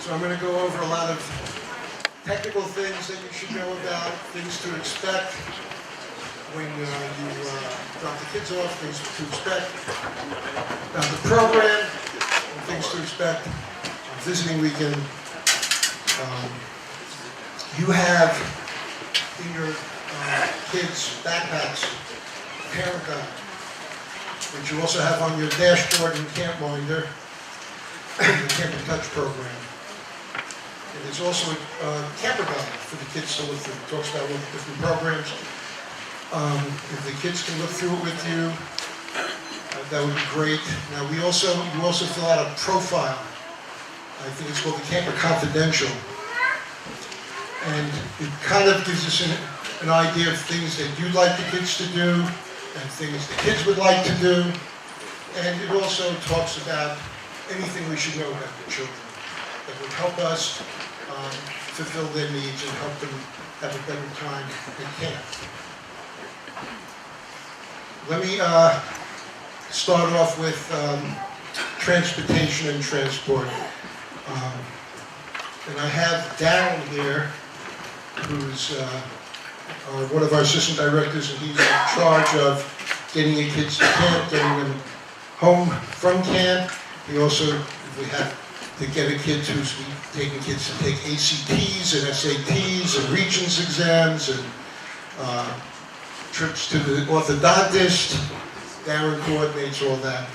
So I'm going to go over a lot of technical things that you should know about, things to expect when you drop the kids off, things to expect about the program, and things to expect on visiting weekend. You have in your kids' backpacks a parent guide, which you also have on your dashboard in Campminder, the Camp and Touch program. And there's also a camper guide for the kids to look through. It talks about all the different programs. If the kids can look through it with you, that would be great. Now you also fill out a profile. I think it's called the Camper Confidential. And it kind of gives us an idea of things that you'd like the kids to do and things the kids would like to do. And it also talks about anything we should know about the children that would help us fulfill their needs and help them have a better time at camp. Let me start off with transportation and transport. And I have Darren here, who's one of our assistant directors, and he's in charge of getting the kids to camp, getting them home from camp. We also, if we have to get a kid who's taking kids to take ACTs and SATs and Regents exams and trips to the orthodontist. Darren coordinates all that.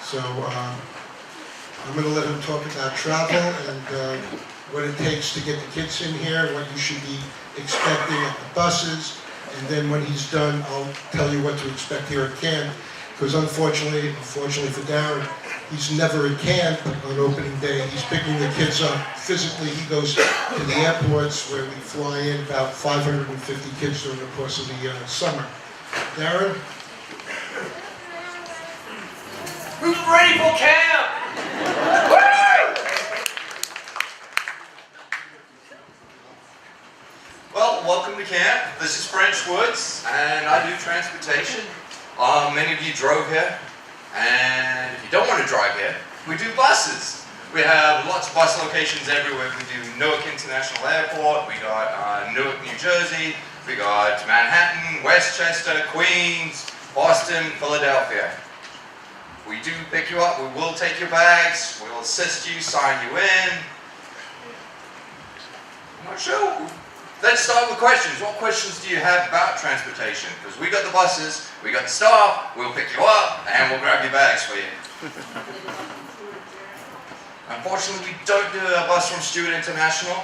So I'm going to let him talk about travel and what it takes to get the kids in here, what you should be expecting at the buses, and then when he's done, I'll tell you what to expect here at camp. Because unfortunately for Darren, he's never at camp on opening day. He's picking the kids up physically. He goes to the airports where we fly in about 550 kids during the course of the summer. Darren? Who's ready for camp? Well, welcome to camp. This is French Woods, and I do transportation. Many of you drove here, and if you don't want to drive here, we do buses. We have lots of bus locations everywhere. We do Newark International Airport, we got Newark, New Jersey, we got Manhattan, Westchester, Queens, Boston, Philadelphia. We do pick you up, we will take your bags, we'll assist you, sign you in. I'm not sure. Let's start with questions. What questions do you have about transportation? Because we got the buses, we got the staff, we'll pick you up, and we'll grab your bags for you. Unfortunately, we don't do a bus from Stewart International.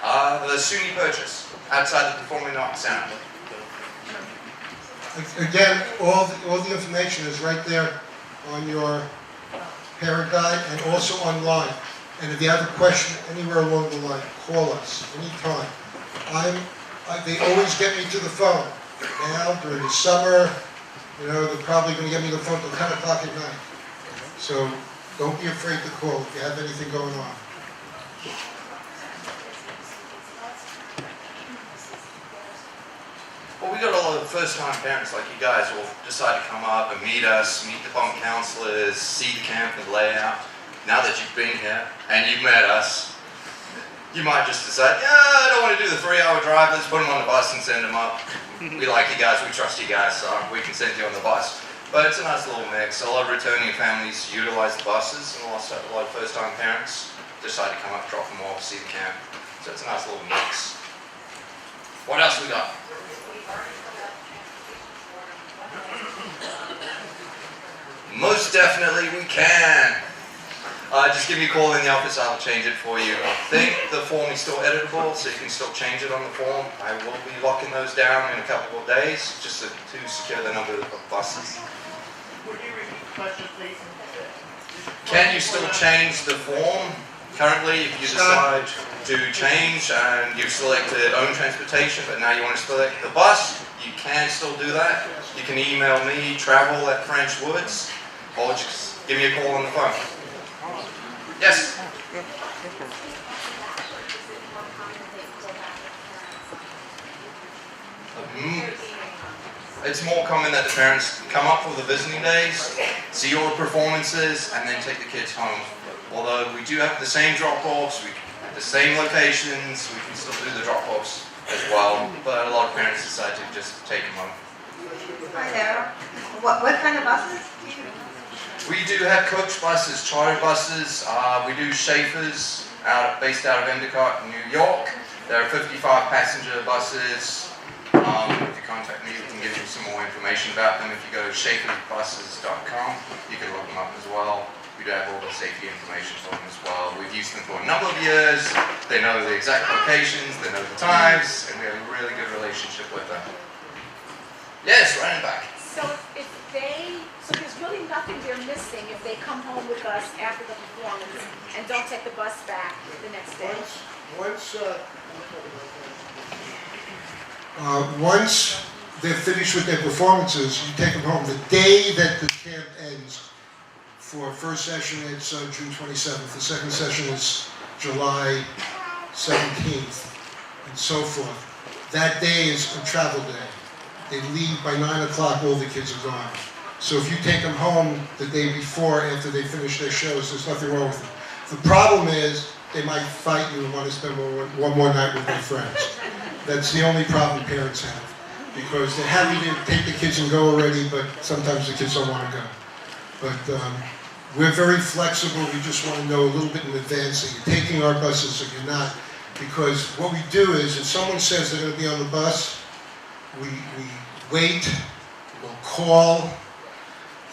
The SUNY purchase outside the Performing Arts Center. Again, all the information is right there on your parent guide and also online. And if you have a question anywhere along the line, call us anytime. They always get me to the phone. Now, during the summer, they're probably going to get me to the phone till 10 o'clock at night. So don't be afraid to call if you have anything going on. Well, we got a lot of first-time parents like you guys who will decide to come up and meet us, meet the bunk counselors, see the camp and layout. Now that you've been here and you've met us, you might just decide, yeah, I don't want to do the 3-hour drive, let's put them on the bus and send them up. We like you guys, we trust you guys, so we can send you on the bus. But it's a nice little mix. A lot of returning families utilize the buses, and also a lot of first-time parents decide to come up, drop them off, see the camp. So it's a nice little mix. What else we got? Most definitely we can. Just give me a call in the office, I'll change it for you. I think the form is still editable, so you can still change it on the form. I will be locking those down in a couple of days, just to secure the number of buses. Would you repeat the question, please? Can you still change the form? Currently, if you decide to change and you've selected own transportation, but now you want to select the bus, you can still do that. You can email me, travel@FrenchWoods, or just give me a call on the phone. Yes? It's more common that the parents come up for the visiting days, see all the performances, and then take the kids home Although we do have the same drop-offs, the same locations, we can still do the drop-offs as well, but a lot of parents decide to just take them home. Hi there. What kind of buses do you? We do have coach buses, charter buses. We do Schaefer's, based out of Endicott, New York. There are 55 passenger buses. If you contact me, we can give you some more information about them. If you go to schaeferbuses.com, you can look them up as well. We do have all the safety information for them as well. We've used them for a number of years. They know the exact locations, they know the times, and we have a really good relationship with them. Yes, right in the back. So there's really nothing they're missing if they come home with us after the performance and don't take the bus back the next day. Once they're finished with their performances, you take them home. The day that the camp ends, for first session it's June 27th, the second session is July 17th, and so forth. That day is a travel day. They leave by 9 o'clock, all the kids are gone. So if you take them home the day before, after they finish their shows, there's nothing wrong with them. The problem is, they might fight you and want to spend one more night with their friends. That's the only problem parents have. Because they're happy to take the kids and go already, but sometimes the kids don't want to go. But we're very flexible. We just want to know a little bit in advance that you're taking our buses or you're not. Because what we do is, if someone says they're going to be on the bus, we wait, we'll call,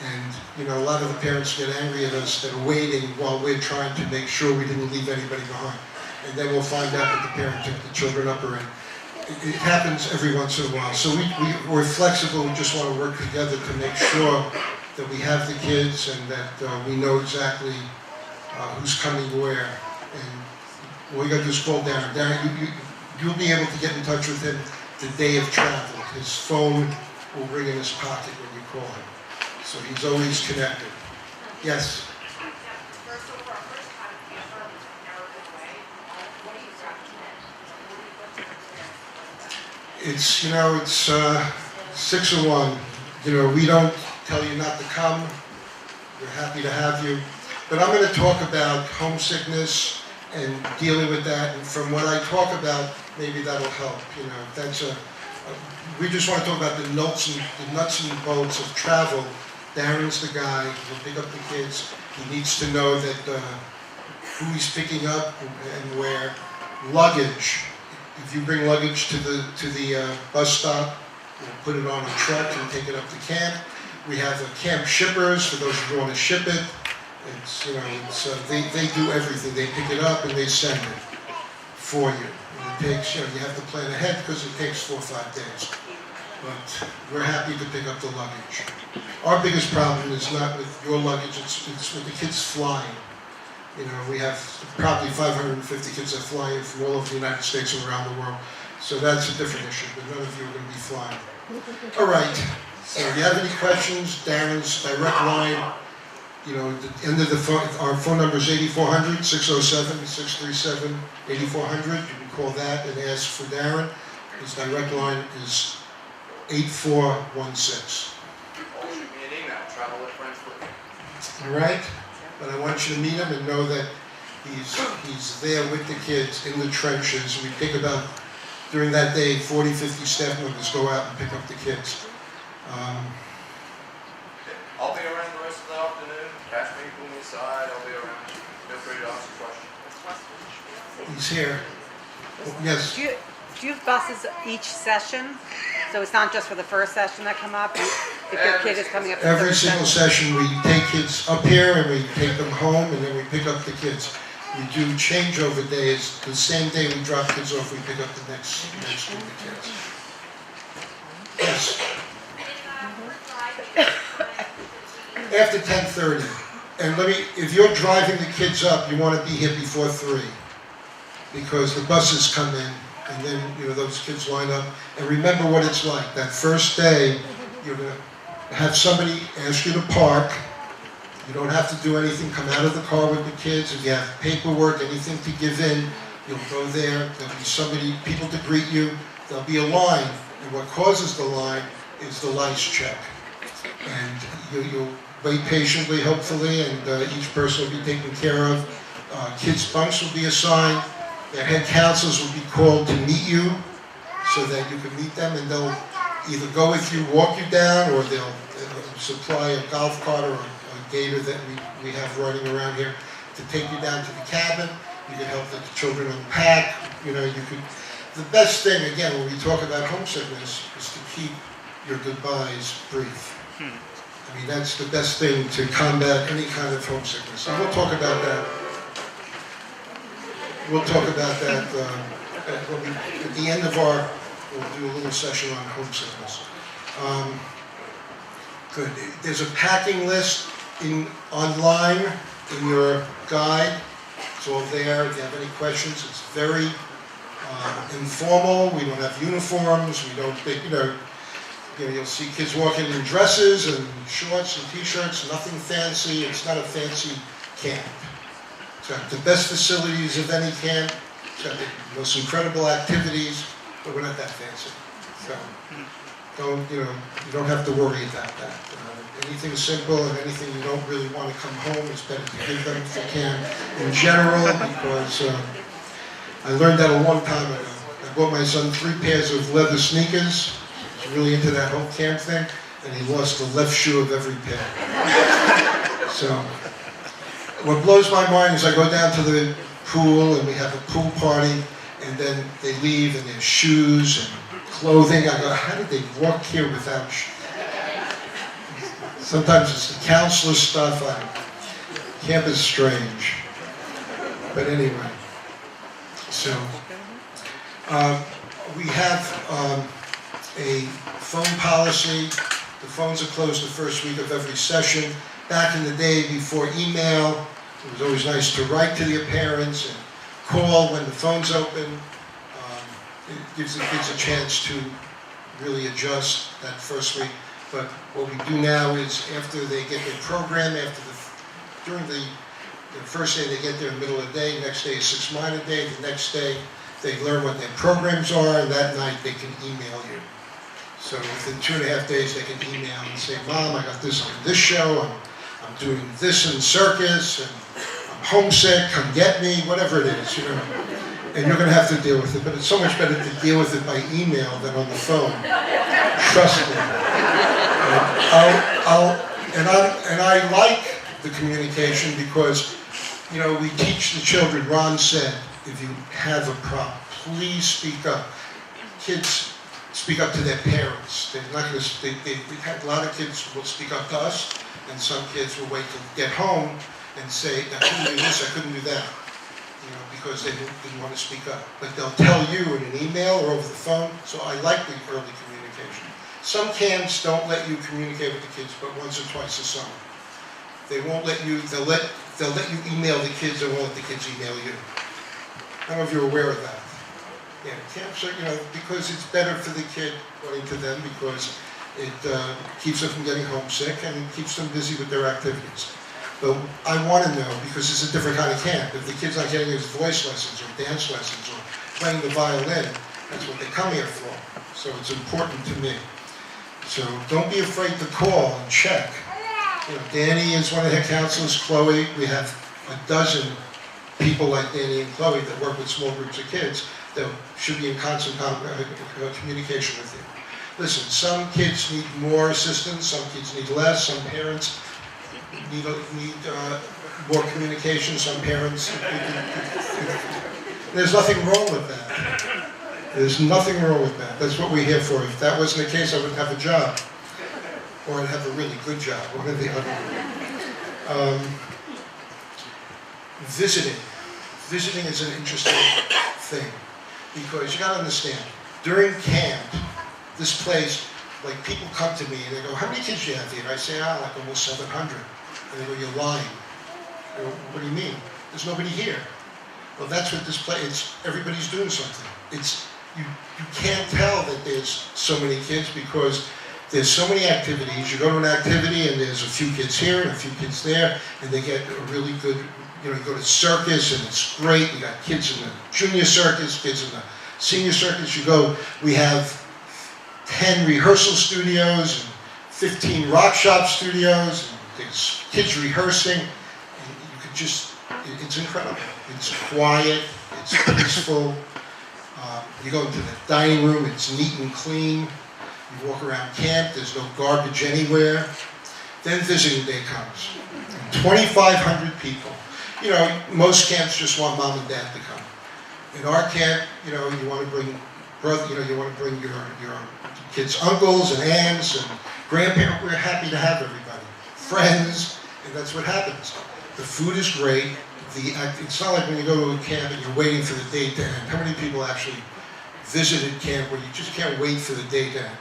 and a lot of the parents get angry at us that are waiting while we're trying to make sure we didn't leave anybody behind. And then we'll find out that the parent took the children up already. It happens every once in a while. So we're flexible. We just want to work together to make sure that we have the kids and that we know exactly who's coming where. And all you got to do is call Darren. Darren, you'll be able to get in touch with him the day of travel. His phone will ring in his pocket when you call him. So he's always connected. Yes? It's 6 of 1. We don't tell you not to come. We're happy to have you. But I'm going to talk about homesickness and dealing with that. And from what I talk about, maybe that'll help. We just want to talk about the nuts and bolts of travel. Darren's the guy who'll pick up the kids. He needs to know that who he's picking up and where. Luggage. If you bring luggage to the bus stop, we'll put it on a truck and take it up to camp. We have camp shippers for those who want to ship it. They do everything. They pick it up and they send it for you. And it takes, you have to plan ahead because it takes 4 or 5 days. But we're happy to pick up the luggage. Our biggest problem is not with your luggage, it's with the kids flying. We have probably 550 kids that fly in from all over the United States and around the world. So that's a different issue, but none of you are going to be flying. All right, so if you have any questions, Darren's direct line, the end of the phone, our phone number is 8400, 607-637-8400. You can call that and ask for Darren. His direct line is 8416. Or shoot me an email, travel@friendsfoot. All right? But I want you to meet him and know that he's there with the kids in the trenches. We pick about, during that day, 40, 50 staff members go out and pick up the kids. I'll be around the rest of the afternoon. Catch me, pull me aside, I'll be around. Feel free to ask a question. He's here. Yes. Do you have buses each session? So it's not just for the first session that come up? If your kid is coming up for the Every third single session? session, we take kids up here and we take them home and then we pick up the kids. We do changeover days. The same day we drop kids off, we pick up the next group of kids. Yes. After 10:30. And if you're driving the kids up, you want to be here before 3. Because the buses come in and then, those kids line up. And remember what it's like. That first day, you're going to have somebody ask you to park. You don't have to do anything. Come out of the car with the kids. If you have paperwork, anything to give in, you'll go there. There'll be people to greet you. There'll be a line. And what causes the line is the lice check. And wait patiently, hopefully, and each person will be taken care of. Kids' bunks will be assigned. Their head counselors will be called to meet you so that you can meet them, and they'll either go with you, walk you down, or they'll supply a golf cart or a gator that we have running around here to take you down to the cabin. You can help the children unpack. You know, you could. The best thing, again, when we talk about homesickness, is to keep your goodbyes brief. I mean, that's the best thing to combat any kind of homesickness. And we'll talk about that. We'll talk about that at the end of our. We'll do a little session on homesickness. Good. There's a packing list online in your guide. It's all there. If you have any questions, it's very informal. We don't have uniforms. We don't, you'll see kids walking in dresses and shorts and t-shirts. Nothing fancy. It's not a fancy camp. It's got the best facilities of any camp. It's got the most incredible activities, but we're not that fancy. So you don't have to worry about that. Anything simple and anything you don't really want to come home, it's better to give them if you can in general, because I learned that a long time ago. I bought my son 3 pairs of leather sneakers. He's really into that whole camp thing, and he lost the left shoe of every pair. So what blows my mind is I go down to the pool and we have a pool party, and then they leave and their shoes and clothing. I go, how did they walk here without shoes? Sometimes it's the counselor stuff. Camp is strange. But anyway, so we have a phone policy. The phones are closed the first week of every session. Back in the day before email, it was always nice to write to the parents and call when the phone's open. It gives the kids a chance to really adjust that first week. But what we do now is after they get their program, during the first day they get there in the middle of the day, next day is 6 minor day, the next day they learn what their programs are, and that night they can email you. So within 2.5 days they can email and say, Mom, I got this on this show, I'm doing this in circus, and I'm homesick, come get me, whatever it is, And you're going to have to deal with it, but it's so much better to deal with it by email than on the phone. Trust me. And I like the communication because, we teach the children. Ron said, if you have a problem, please speak up. Kids speak up to their parents. They're not going to. We've had a lot of kids who will speak up to us, and some kids will wait till get home and say, I couldn't do this, I couldn't do that. Because they didn't want to speak up. But they'll tell you in an email or over the phone, so I like the early communication. Some camps don't let you communicate with the kids but once or twice a summer. They won't let you, they'll let you email the kids, they won't let the kids email you. I don't know if you're aware of that. Yeah, camps are, because it's better for the kid, according to them, because it keeps them from getting homesick and it keeps them busy with their activities. But I want to know, because it's a different kind of camp. If the kid's not getting his voice lessons or dance lessons or playing the violin, that's what they come here for. So it's important to me. So don't be afraid to call and check. Danny is one of the counselors, Chloe. We have a dozen people like Danny and Chloe that work with small groups of kids that should be in constant communication with you. Listen, some kids need more assistance, some kids need less, some parents need more communication, some parents. There's nothing wrong with that. There's nothing wrong with that. That's what we're here for. If that wasn't the case, I wouldn't have a job. Or I'd have a really good job, one or the other. Visiting. Visiting is an interesting thing. Because you gotta understand, during camp, this place, like people come to me and they go, how many kids do you have here? I say, like almost 700. And they go, you're lying. I go, what do you mean? There's nobody here. Well, that's what this place, everybody's doing something. You can't tell that there's so many kids because there's so many activities. You go to an activity and there's a few kids here and a few kids there, and they get a really good, you go to circus and it's great. You got kids in the junior circus, kids in the senior circus. We have 10 rehearsal studios and 15 rock shop studios, and there's kids rehearsing, and you could just, it's incredible. It's quiet, it's peaceful. You go into the dining room, it's neat and clean. You walk around camp, there's no garbage anywhere. Then visiting day comes. 2,500 people. You know, most camps just want mom and dad to come. In our camp, you know, you want to bring you want to bring your kids' uncles and aunts and grandparents. We're happy to have everybody. Friends, and that's what happens. The food is great. It's not like when you go to a camp and you're waiting for the day to end. How many people actually visited camp where you just can't wait for the day to end?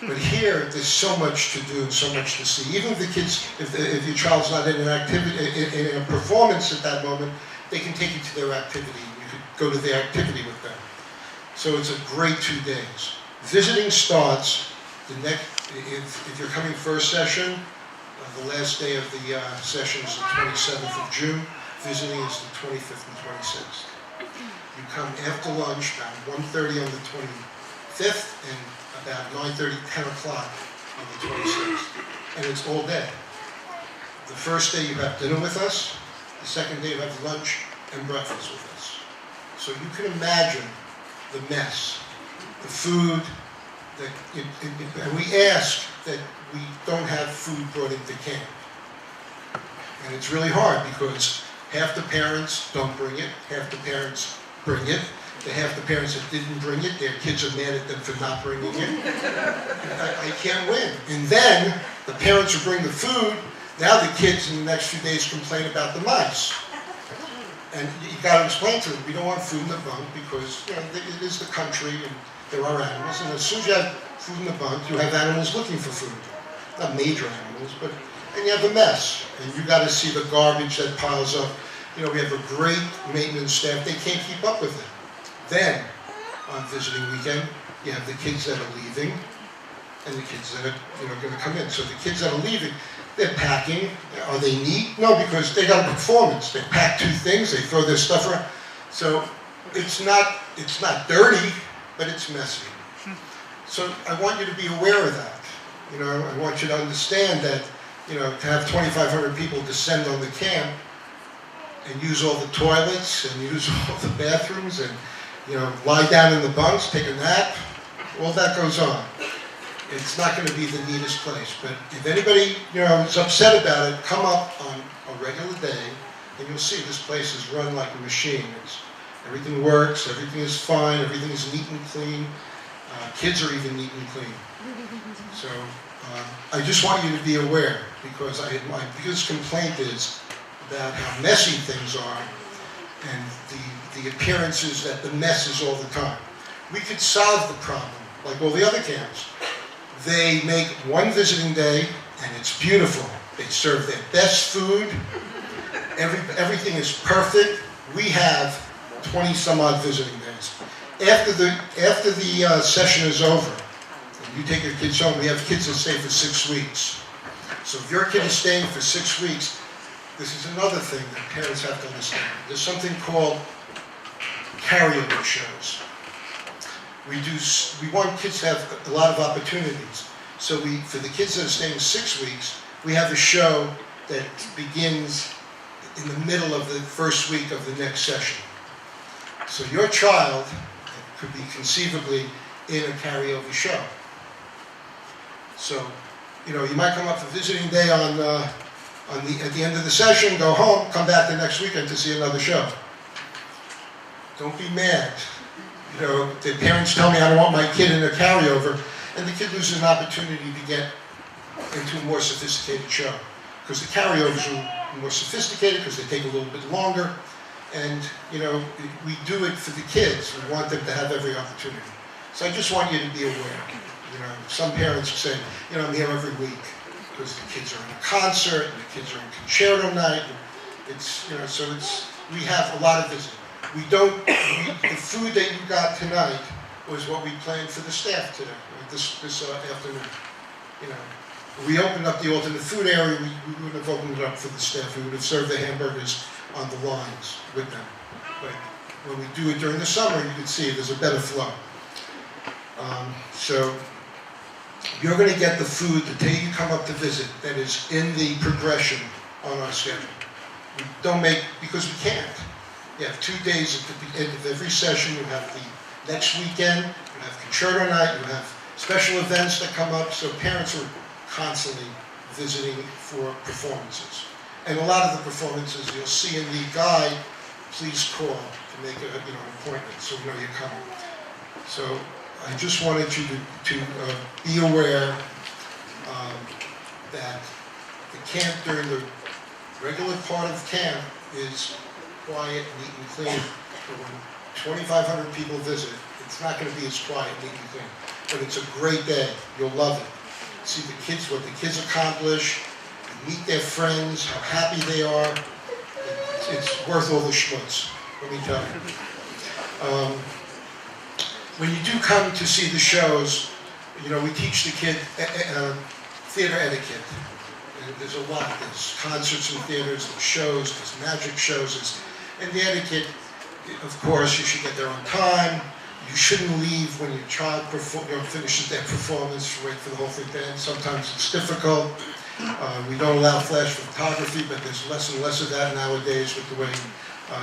But here, there's so much to do and so much to see. Even if the kids, if your child's not in an activity, in a performance at that moment, they can take you to their activity. You could go to their activity with them. So it's a great 2 days. Visiting starts if you're coming first session, the last day of the session is the 27th of June. Visiting is the 25th and 26th. You come after lunch, around 1:30 on the 25th, and about 9:30, 10 o'clock on the 26th. And it's all day. The first day you have dinner with us. The second day you have lunch and breakfast with us. So you can imagine the mess, the food, and we ask that we don't have food brought into camp. And it's really hard because half the parents don't bring it, half the parents bring it. Half the parents that didn't bring it, their kids are mad at them for not bringing it. I can't win. And then the parents who bring the food, now the kids in the next few days complain about the mice. And you got to explain to them, we don't want food in the bunk because it is the country and there are animals. And as soon as you have food in the bunk, you have animals looking for food. Not major animals, and you have a mess. And you got to see the garbage that piles up. You know, we have a great maintenance staff. They can't keep up with it. Then, on visiting weekend, you have the kids that are leaving and the kids that are going to come in. So the kids that are leaving, they're packing. Are they neat? No, because they got a performance. They pack 2 things, they throw their stuff around. So it's not dirty, but it's messy. So I want you to be aware of that. You know, I want you to understand that, you know, to have 2,500 people descend on the camp and use all the toilets and use all the bathrooms and, you know, lie down in the bunks, take a nap, all that goes on. It's not going to be the neatest place, but if anybody, you know, is upset about it, come up on a regular day and you'll see this place is run like a machine. Everything works, everything is fine, everything is neat and clean. Kids are even neat and clean. So I just want you to be aware because my biggest complaint is about how messy things are and the appearances that the mess is all the time. We could solve the problem like all the other camps. They make one visiting day and it's beautiful. They serve their best food. Everything is perfect. We have 20 some odd visiting days. After the session is over, and you take your kids home, we have kids that stay for 6 weeks. So if your kid is staying for 6 weeks, this is another thing that parents have to understand. There's something called carryover shows. We want kids to have a lot of opportunities. So for the kids that are staying 6 weeks, we have a show that begins in the middle of the first week of the next session. So your child could be conceivably in a carryover show. So, you know, you might come up for visiting day at the end of the session, go home, come back the next weekend to see another show. Don't be mad. You know, the parents tell me I don't want my kid in a carryover, and the kid loses an opportunity to get into a more sophisticated show. Because the carryovers are more sophisticated, because they take a little bit longer, and, you know, we do it for the kids. We want them to have every opportunity. So I just want you to be aware. You know, some parents are saying, you know, I'm here every week because the kids are in a concert, and the kids are in concerto night. It's, you know, so we have a lot of visiting. The food that you got tonight was what we planned for the staff today, this afternoon. You know, we opened up the alternate food area, we wouldn't have opened it up for the staff. We would have served the hamburgers on the lines with them. But when we do it during the summer, you can see there's a better flow. So you're gonna get the food the day you come up to visit that is in the progression on our schedule. We don't make, because we can't. You have 2 days at the end of every session. You have the next weekend, you have concerto night, you have special events that come up, so parents are constantly visiting for performances. And a lot of the performances you'll see in the guide, please call to make an appointment so we know you're coming. So I just wanted you to be aware that the camp during the regular part of camp is quiet, neat and clean. But when 2,500 people visit, it's not going to be as quiet, neat and clean. But it's a great day. You'll love it. See the kids, what the kids accomplish, meet their friends, how happy they are. It's worth all the schmutz, let me tell you. When you do come to see the shows, we teach the kid theater etiquette. And there's a lot. There's concerts in theaters, there's shows, there's magic shows. And the etiquette, of course, you should get there on time. You shouldn't leave when your child finishes their performance, wait for the whole thing to end. Sometimes it's difficult. We don't allow flash photography, but there's less and less of that nowadays with the way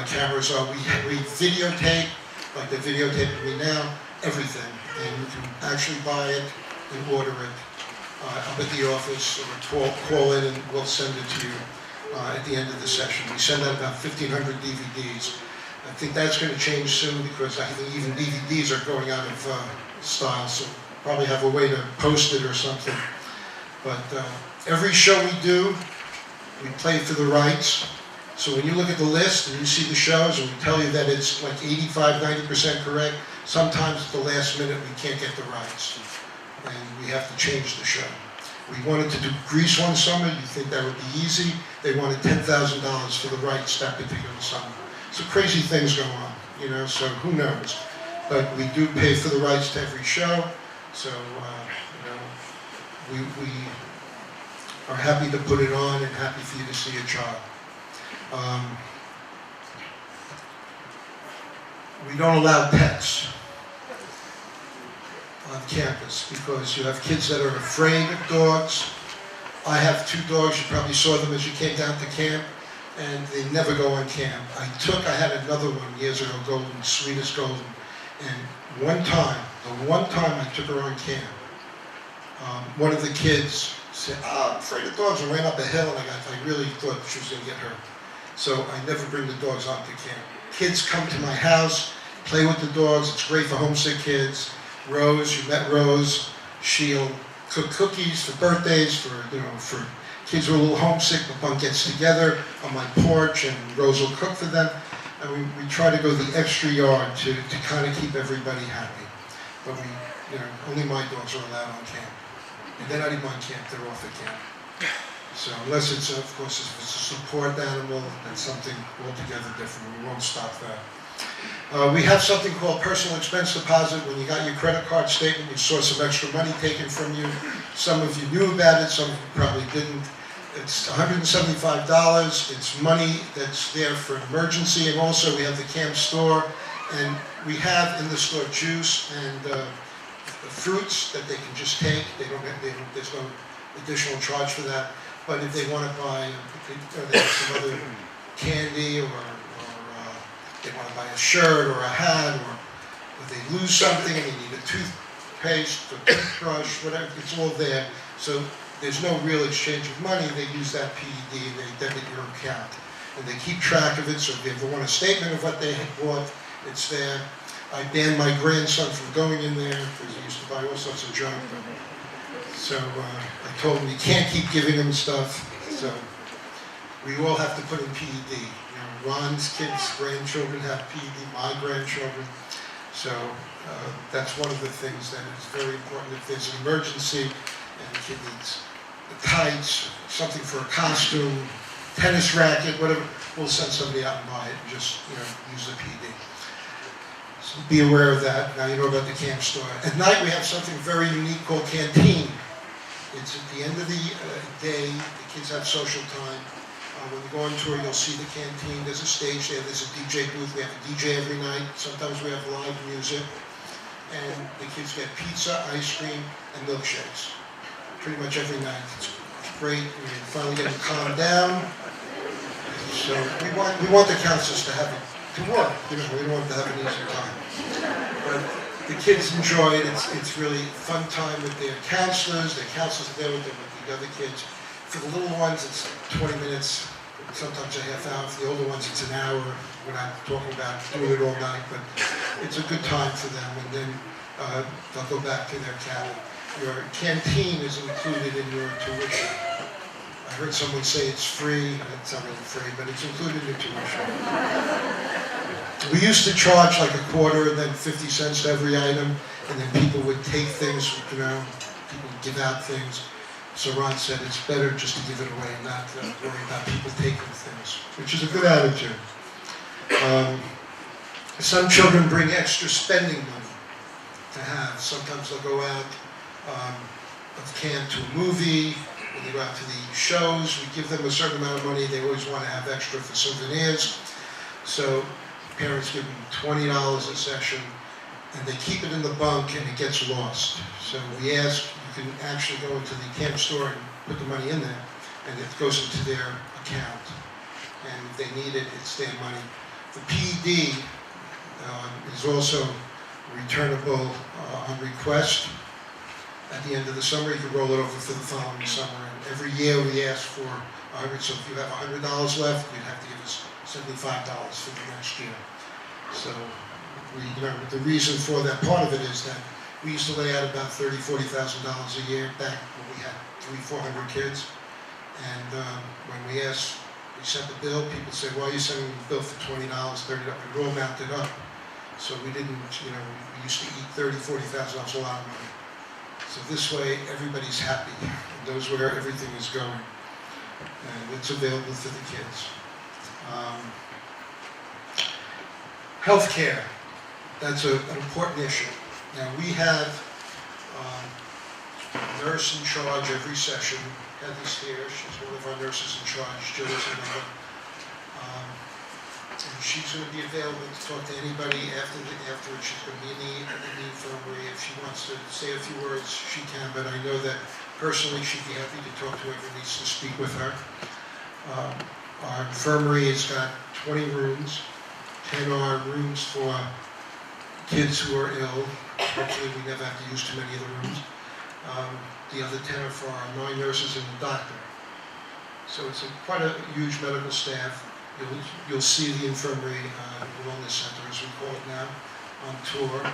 cameras are. We videotape, like they're videotaping me now, everything. And you can actually buy it and order it up at the office or call in and we'll send it to you at the end of the session. We send out about 1,500 DVDs. I think that's going to change soon because I think even DVDs are going out of style, so probably have a way to post it or something. But every show we do, we play for the rights. So when you look at the list and you see the shows and we tell you that it's like 85–90% correct, sometimes at the last minute we can't get the rights. And we have to change the show. We wanted to do Grease one summer. You think that would be easy? They wanted $10,000 for the rights that particular summer. So crazy things go on, so who knows? But we do pay for the rights to every show. So, we are happy to put it on and happy for you to see a child. We don't allow pets on campus because you have kids that are afraid of dogs. I have 2 dogs, you probably saw them as you came down to camp, and they never go on camp. I had another one years ago, Golden, sweetest Golden, and the one time I took her on camp, one of the kids said, I'm afraid of dogs, and ran up a hill, and I really thought she was going to get hurt. So I never bring the dogs onto camp. Kids come to my house, play with the dogs, it's great for homesick kids. Rose, you met Rose, she'll cook cookies for birthdays, for kids who are a little homesick. The bunk gets together on my porch and Rose will cook for them. And we try to go the extra yard to kind of keep everybody happy. But only my dogs are allowed on camp. And they're not even on camp, they're off at camp. So unless it's, of course, if it's a support animal, that's something altogether different. We won't stop that. We have something called personal expense deposit. When you got your credit card statement, you saw some extra money taken from you. Some of you knew about it, some of you probably didn't. It's $175. It's money that's there for an emergency, and also we have the camp store, and we have in the store juice and fruits that they can just take. There's no additional charge for that. But if they want to buy, they have some other candy or they want to buy a shirt or a hat, or if they lose something and they need a toothpaste, a toothbrush, whatever, it's all there. So there's no real exchange of money. They use that PED and they debit your account. And they keep track of it, so if they ever want a statement of what they had bought, it's there. I banned my grandson from going in there because he used to buy all sorts of junk. So I told him you can't keep giving him stuff. So we all have to put in PED. Ron's kids, grandchildren have PED, my grandchildren. So that's one of the things that is very important. If there's an emergency and the kid needs the tights, something for a costume, tennis racket, whatever, we'll send somebody out and buy it and just use the PED. So be aware of that. Now you know about the camp store. At night we have something very unique called Canteen. It's at the end of the day. The kids have social time. When you go on tour, you'll see the canteen. There's a stage there. There's a DJ booth. We have a DJ every night. Sometimes we have live music. and the kids get pizza, ice cream, and milkshakes. Pretty much every night. It's great. We're finally getting calmed down. So we want the counselors to work. We don't want them to have an easy time. But the kids enjoy it. It's really fun time with their counselors. Their counselors are there with the other kids. For the little ones, it's 20 minutes, sometimes a half hour. For the older ones, it's an hour. We're not talking about doing it all night, but it's a good time for them. And then they'll go back to their cabin. Your canteen is included in your tuition. I heard someone say it's free. It's not really free, but it's included in tuition. We used to charge like a quarter and then 50 cents to every item, and then people would take things, people would give out things. So Ron said it's better just to give it away and not worry about people taking things, which is a good attitude. Some children bring extra spending money to have. Sometimes they'll go out of camp to a movie, when they go out to the shows. We give them a certain amount of money. They always want to have extra for souvenirs. So parents give them $20 a session, and they keep it in the bunk, and it gets lost. So we ask, you can actually go into the camp store and put the money in there, and it goes into their account. And if they need it, it's their money. The PED is also returnable on request. At the end of the summer, you can roll it over for the following summer. And every year we ask for 100. So if you have $100 left, you'd have to give us $75 for the next year. So the reason for that, part of it is that we used to lay out about $30,000, $40,000 a year back when we had 300-400 kids. And when we sent the bill, people say, why are you sending the bill for $20, $30? It all mounted up. So we didn't, we used to eat $30,000, $40,000, a lot of money. So this way, everybody's happy and knows where everything is going. And it's available for the kids. Healthcare, that's an important issue. Now we have a nurse in charge every session. Heather's here, she's one of our nurses in charge, Jill's another. And she's going to be available to talk to anybody afterwards. She's going to be in the infirmary. If she wants to say a few words, she can, but I know that personally she'd be happy to talk to whoever needs to speak with her. Our infirmary has got 20 rooms. 10 are rooms for kids who are ill. Hopefully we never have to use too many of the rooms. The other 10 are for our 9 nurses and the doctor. So it's quite a huge medical staff. You'll see the infirmary, wellness center as we call it now, on tour.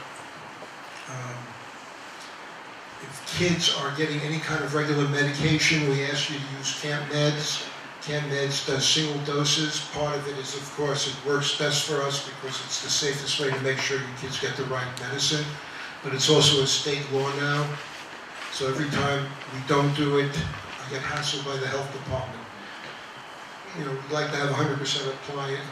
If kids are getting any kind of regular medication, we ask you to use Camp Meds. Camp Meds does single doses. Part of it is, of course, it works best for us because it's the safest way to make sure your kids get the right medicine. But it's also a state law now. So every time we don't do it, I get hassled by the health department. We'd like to have 100%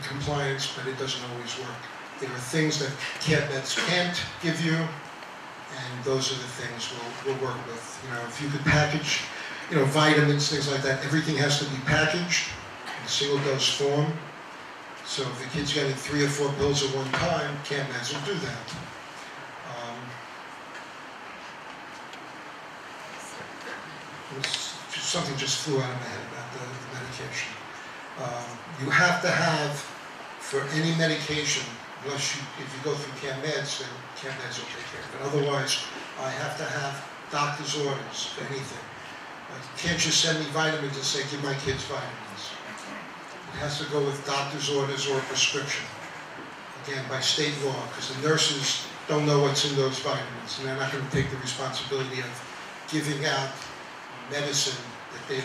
compliance, but it doesn't always work. There are things that Camp Meds can't give you, and those are the things we'll work with. If you could package, vitamins, things like that, everything has to be packaged in a single dose form. So if the kid's getting 3 or 4 pills at one time, Camp Meds will do that. Something just flew out of my head about the medication. You have to have, for any medication, if you go through Camp Meds, then Camp Meds will take care of it. Otherwise, I have to have doctor's orders for anything. You can't just send me vitamins and say, give my kids vitamins. It has to go with doctor's orders or a prescription. Again, by state law, because the nurses don't know what's in those vitamins, and they're not going to take the responsibility of giving out medicine that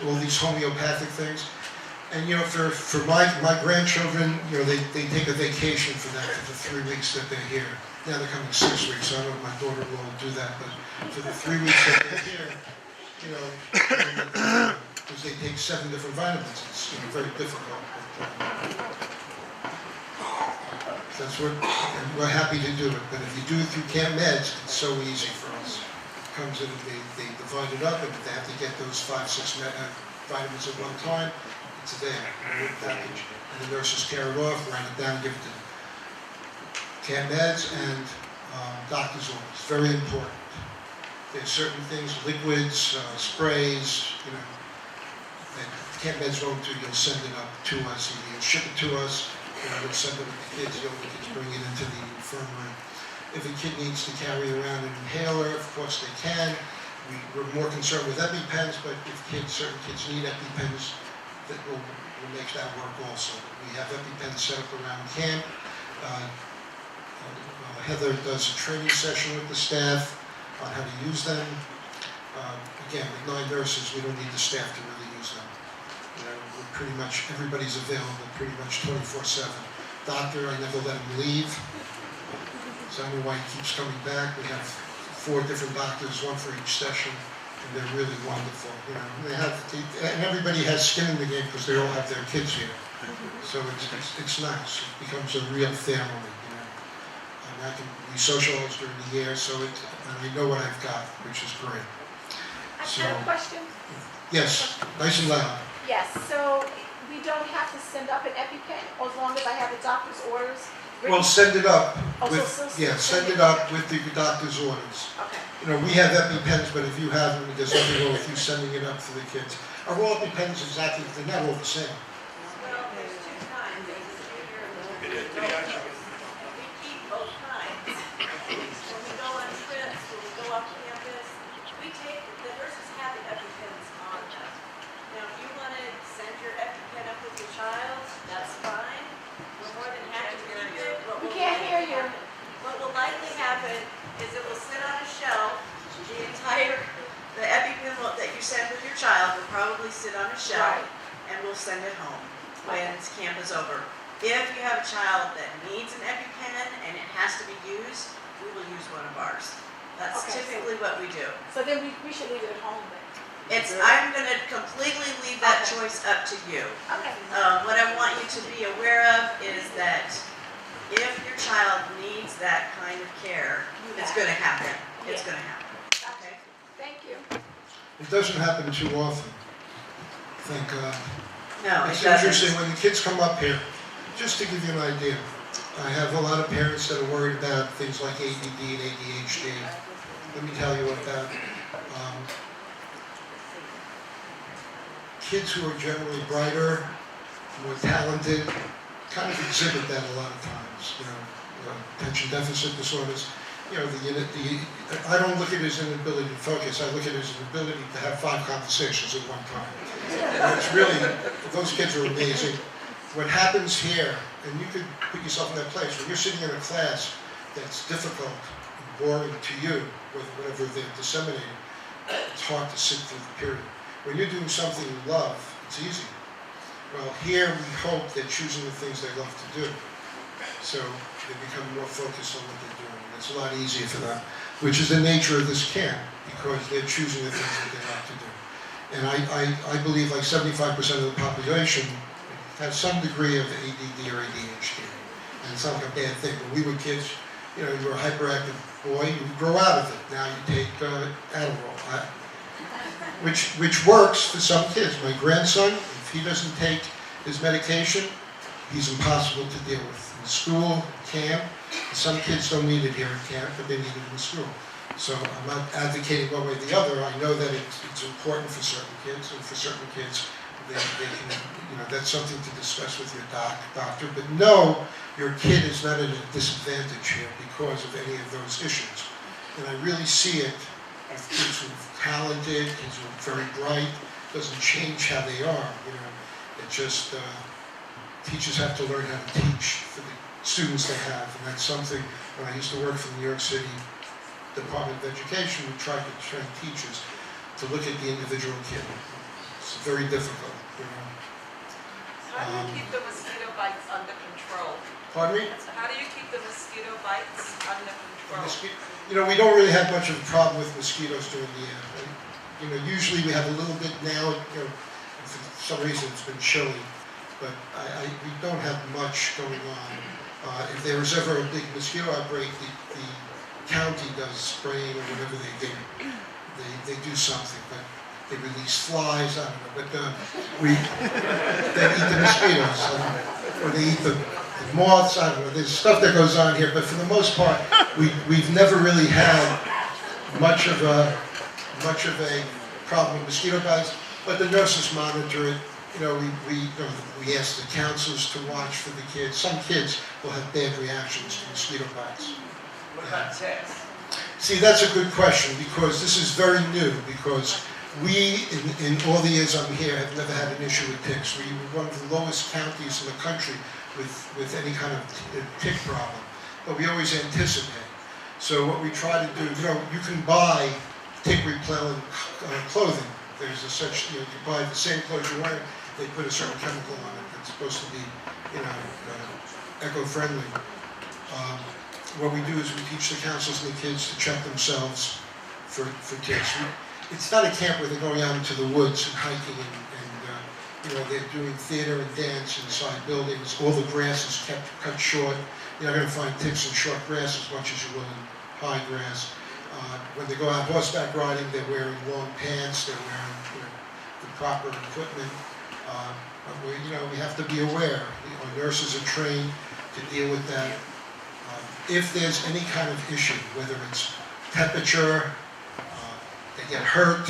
all these homeopathic things. And for my grandchildren, they take a vacation for that for the 3 weeks that they're here. Now they're coming 6 weeks, so I don't know if my daughter will do that, but for the 3 weeks that they're here, because they take 7 different vitamins, it's very difficult. But, we're happy to do it, but if you do it through Camp Meds, it's so easy for us. It comes in, they divide it up, and if they have to get those 5-6 vitamins at one time, it's there, in a package, and the nurses carry it off, write it down, give it to Camp Meds, and doctor's orders, very important. There's certain things, liquids, sprays, that Camp Med's going to, you'll send it up to us, either you'll ship it to us, or you'll send it to the kids, the kids bring it into the infirmary. If a kid needs to carry around an inhaler, of course they can. We're more concerned with EpiPens, but if certain kids need EpiPens, that will make that work also. We have EpiPens set up around camp. Heather does a training session with the staff on how to use them. Again, with 9 nurses, we don't need the staff to really use them. We're pretty much, everybody's available pretty much 24/7. Doctor, I never let him leave. So I don't know why he keeps coming back. We have 4 different doctors, 1 for each session, and they're really wonderful. And everybody has skin in the game because they all have their kids here. So it's nice. It becomes a real family. And I can be socialized during the year, so and I know what I've got, which is great. I have a question. Yes, nice and loud. Yes, so we don't have to send up an EpiPen as long as I have the doctor's orders? Well, send it up Oh, with, so send it up with the doctor's orders. Okay. We have EpiPens, but if you have them, there's nothing wrong with you sending it up to the kids. Are all EpiPens exactly, they're not all the same. Well, there's 2 kinds. There's a clear and we keep both kinds. When we go on trips, when we go off campus, we take, the nurses have the EpiPens on them. Now, if you want to send your EpiPen up with your child, that's fine. We're more than happy to keep it. We can't hear you. What will likely happen is it will sit on a shelf, the EpiPen that you send with your child will probably sit on a shelf, and we'll send it home when camp is over. If you have a child that needs an EpiPen and it has to be used, we will use one of ours. That's Okay, typically what we do. So then we should leave it at home then? I'm going to completely leave that choice up to you. Okay. What I want you to be aware of is that if your child needs that kind of care, it's going to happen. It's going to happen. Okay? Thank you. It doesn't happen too often, thank God. No, It's it doesn't. interesting, when the kids come up here, just to give you an idea, I have a lot of parents that are worried about things like ADD and ADHD. Let me tell you what that, kids who are generally brighter, more talented, kind of exhibit that a lot of times, attention deficit disorders. I don't look at it as an ability to focus, I look at it as an ability to have 5 conversations at one time. And it's really, those kids are amazing. What happens here, and you could put yourself in that place, when you're sitting in a class that's difficult and boring to you, with whatever they're disseminating, it's hard to sit through the period. When you're doing something you love, it's easy. Well, here we hope they're choosing the things they love to do. So they become more focused on what they're doing. It's a lot easier for them, which is the nature of this camp, because they're choosing the things that they like to do. And I believe like 75% of the population has some degree of ADD or ADHD. And it's not like a bad thing. When we were kids, you were a hyperactive boy, you grow out of it. Now you take Adderall, which works for some kids. My grandson, if he doesn't take his medication, he's impossible to deal with. In school, camp, some kids don't need it here at camp, but they need it in school. So I'm not advocating one way or the other. I know that it's important for certain kids, and for certain kids, they can, that's something to discuss with your doctor. But no, your kid is not at a disadvantage here because of any of those issues. And I really see it with kids who are talented, kids who are very bright. It doesn't change how they are. It just teachers have to learn how to teach for the students they have, and that's something. When I used to work for the New York City Department of Education, we tried to train teachers to look at the individual kid. It's very difficult. How do you keep the mosquito bites under control? Pardon me? How do you keep the mosquito bites under control? We don't really have much of a problem with mosquitoes during the year. Usually we have a little bit now. For some reason it's been chilly, but we don't have much going on. If there was ever a big mosquito outbreak, the county does spraying or whatever they do. They do something, but they release flies. I don't know, but they eat the mosquitoes, or they eat the moths, I don't know, there's stuff that goes on here, but for the most part, we've never really had much of a problem with mosquito bites, but the nurses monitor it. You know, we ask the counselors to watch for the kids. Some kids will have bad reactions to mosquito bites. What about ticks? See, that's a good question, because this is very new, because we, in all the years I'm here, have never had an issue with ticks. We're one of the lowest counties in the country with any kind of tick problem, but we always anticipate. So what we try to do, you know, you can buy tick repellent clothing. There's a such, you know, you buy the same clothes you're wearing, they put a certain chemical on it that's supposed to be, you know, eco-friendly. What we do is we teach the counselors and the kids to check themselves for ticks. It's not a camp where they're going out into the woods and hiking and you know, they're doing theater and dance inside buildings. All the grass is cut short. You're not going to find ticks in short grass as much as you will in high grass. When they go out horseback riding, they're wearing long pants. They're wearing, you know, the proper equipment. But we have to be aware. Our nurses are trained to deal with that. If there's any kind of issue, whether it's temperature, they get hurt,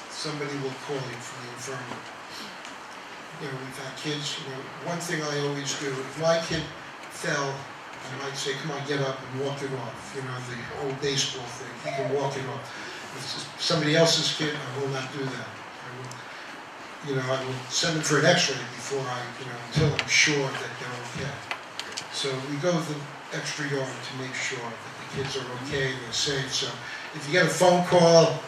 somebody will call you from the infirmary. You know, we've had kids, you know, one thing I always do, if my kid fell, I might say, come on, get up and walk it off. You know, the old baseball thing, he can walk it off. If it's somebody else's kid, I will not do that. I will send them for an x-ray before until I'm sure that they're okay. So we go the extra yard to make sure that the kids are okay, they're safe. So if you get a phone call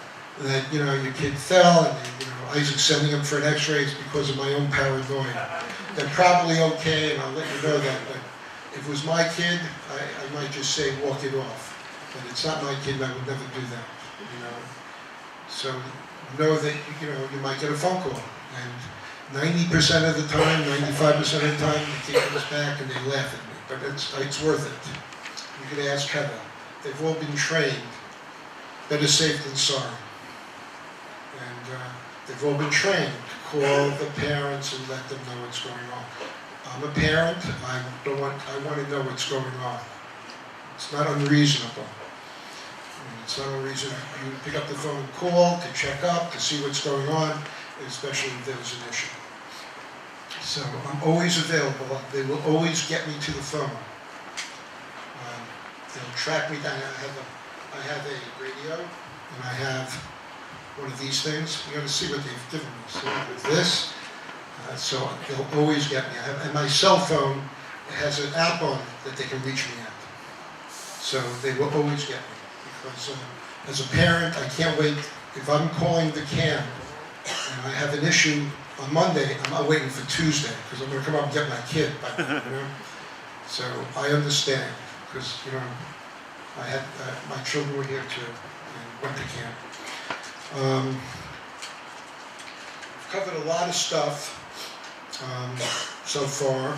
that, you know, your kid fell and, you know, Isaac's sending him for an x-ray, it's because of my own paranoia. They're probably okay, and I'll let you know that. But if it was my kid, I might just say walk it off. But it's not my kid, and I would never do that, you know. So know that, you know, you might get a phone call. And 90% of the time, 95% of the time, the kid comes back and they laugh at me. But it's worth it. You can ask Heather. They've all been trained. Better safe than sorry. And they've all been trained to call the parents and let them know what's going on. I'm a parent. I want to know what's going on. It's not unreasonable. It's not unreasonable. You pick up the phone and call to check up, to see what's going on, especially if there's an issue. So I'm always available. They will always get me to the phone. They'll track me down. I have a radio, and I have one of these things. You're going to see what they've given me. So with this, so they'll always get me. And my cell phone has an app on it that they can reach me at. So they will always get me. Because as a parent, I can't wait. If I'm calling the camp and I have an issue on Monday, I'm not waiting for Tuesday because I'm going to come up and get my kid. You know? So I understand because, you know, I had my children were here too and went to camp. I've covered a lot of stuff so far.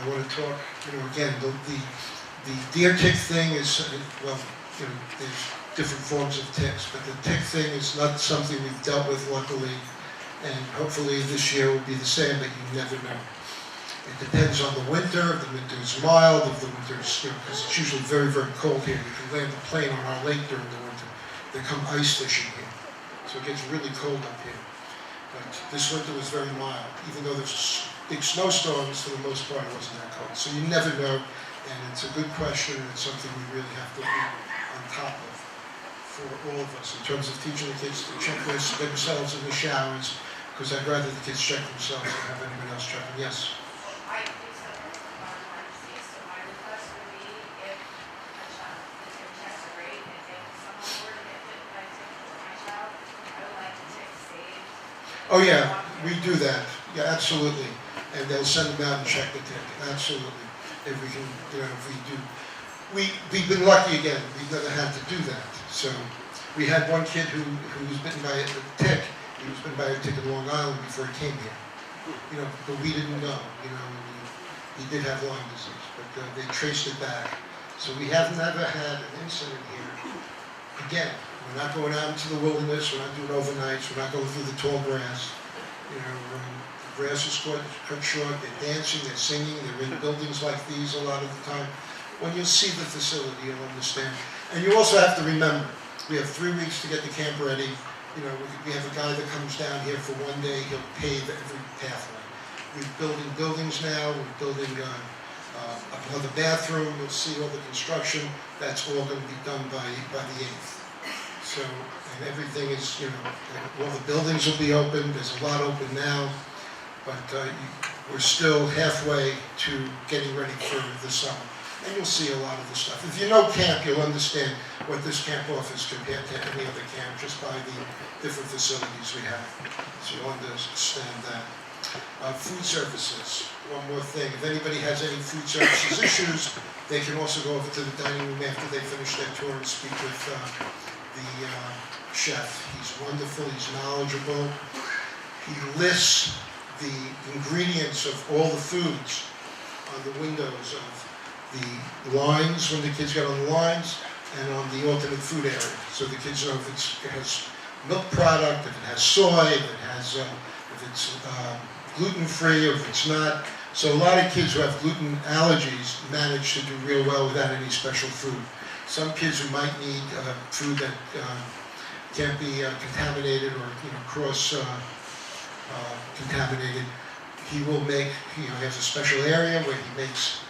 I want to talk, you know, again, the deer tick thing is, well, you know, there's different forms of ticks, but the tick thing is not something we've dealt with luckily, and hopefully this year will be the same, but you never know. It depends on the winter. If the winter is mild, if the winter is, you know, because it's usually very, very cold here. You can land a plane on our lake during the winter. They come ice fishing here, so it gets really cold up here. But this winter was very mild, even though there's big snowstorms, for the most part it wasn't that cold. So you never know, and it's a good question, and it's something we really have to be on top of for all of us in terms of teaching the kids to check themselves in the showers, because I'd rather the kids check themselves than have anyone else check them. Yes? I do something for emergency, so my request would be if a child, if your tests are great, and if someone were to get bit by a tick for my child, I would like the tick saved. Oh yeah, we do that. Yeah, absolutely. And they'll send them out and check the tick. Absolutely. If we can, you know, if we do. We've been lucky again. We've never had to do that. So we had one kid who was bitten by a tick. He was bitten by a tick in Long Island before he came here. You know, but we didn't know. You know, he did have Lyme disease, but they traced it back. So we have never had an incident here. Again, we're not going out into the wilderness. We're not doing overnights. We're not going through the tall grass. You know, grass is cut short, they're dancing, they're singing, they're in buildings like these a lot of the time. When you see the facility, you'll understand. And you also have to remember, we have 3 weeks to get the camp ready. You know, we have a guy that comes down here for 1 day, he'll pave every pathway. We're building buildings now, we're building another bathroom, you'll see all the construction, that's all going to be done by the 8th. So, and everything is, you know, all the buildings will be open, there's a lot open now, but we're still halfway to getting ready for the summer. And you'll see a lot of the stuff. If you know camp, you'll understand what this camp offers compared to any other camp, just by the different facilities we have. So you'll understand that. Food services, one more thing. If anybody has any food services issues, they can also go over to the dining room after they finish their tour and speak with the chef. He's wonderful, he's knowledgeable. He lists the ingredients of all the foods on the windows of the lines when the kids get on the lines, and on the alternate food area. So the kids know if it has milk product, if it has soy, if it's gluten-free, or if it's not. So a lot of kids who have gluten allergies manage to do real well without any special food. Some kids who might need food that can't be contaminated or cross contaminated, he has a special area where he makes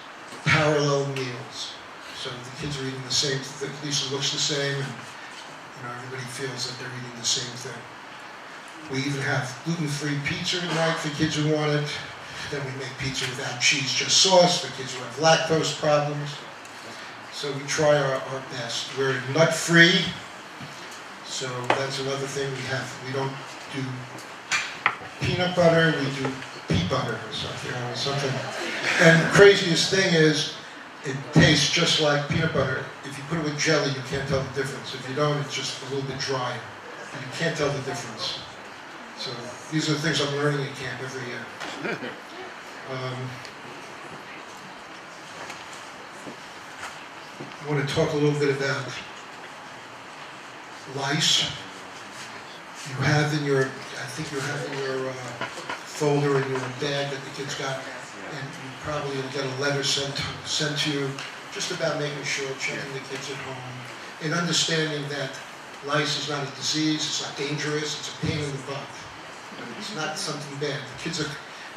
parallel meals. So the kids are eating the same, at least it looks the same, and everybody feels that they're eating the same thing. We even have gluten-free pizza at night for kids who want it. Then we make pizza without cheese, just sauce for kids who have lactose problems. So we try our best. We're nut-free, so that's another thing we have. We don't do peanut butter, we do pea butter or something. And the craziest thing is, it tastes just like peanut butter. If you put it with jelly, you can't tell the difference. If you don't, it's just a little bit drier. And you can't tell the difference. So these are the things I'm learning at camp every year. I want to talk a little bit about lice. You have in your, folder in your bag that the kids got, and you probably will get a letter sent to you just about making sure, checking the kids at home, and understanding that lice is not a disease, it's not dangerous, it's a pain in the butt. But it's not something bad. The kids